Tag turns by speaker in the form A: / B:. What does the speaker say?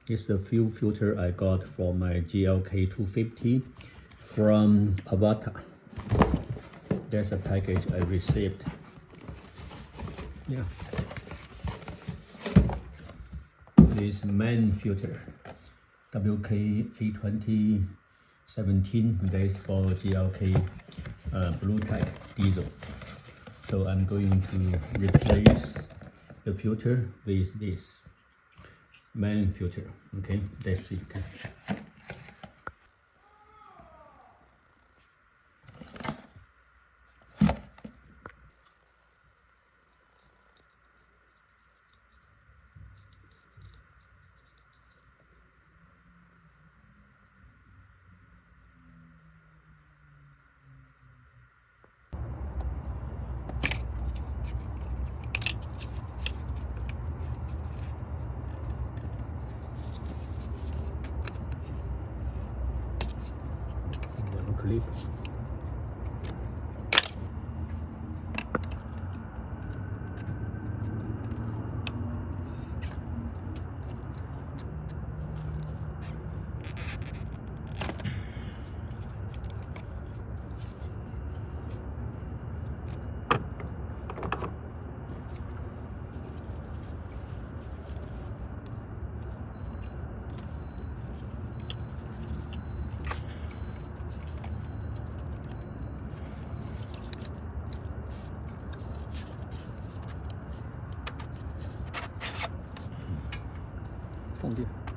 A: This is a fuel filter I got from my GLK250 from Avata. There's a package I received. Yeah. This main filter, GLK250 that's for GLK Bluetec diesel. So I'm going to replace the filter with this main filter. Okay, let's see. Okay. Clip. Phong điện.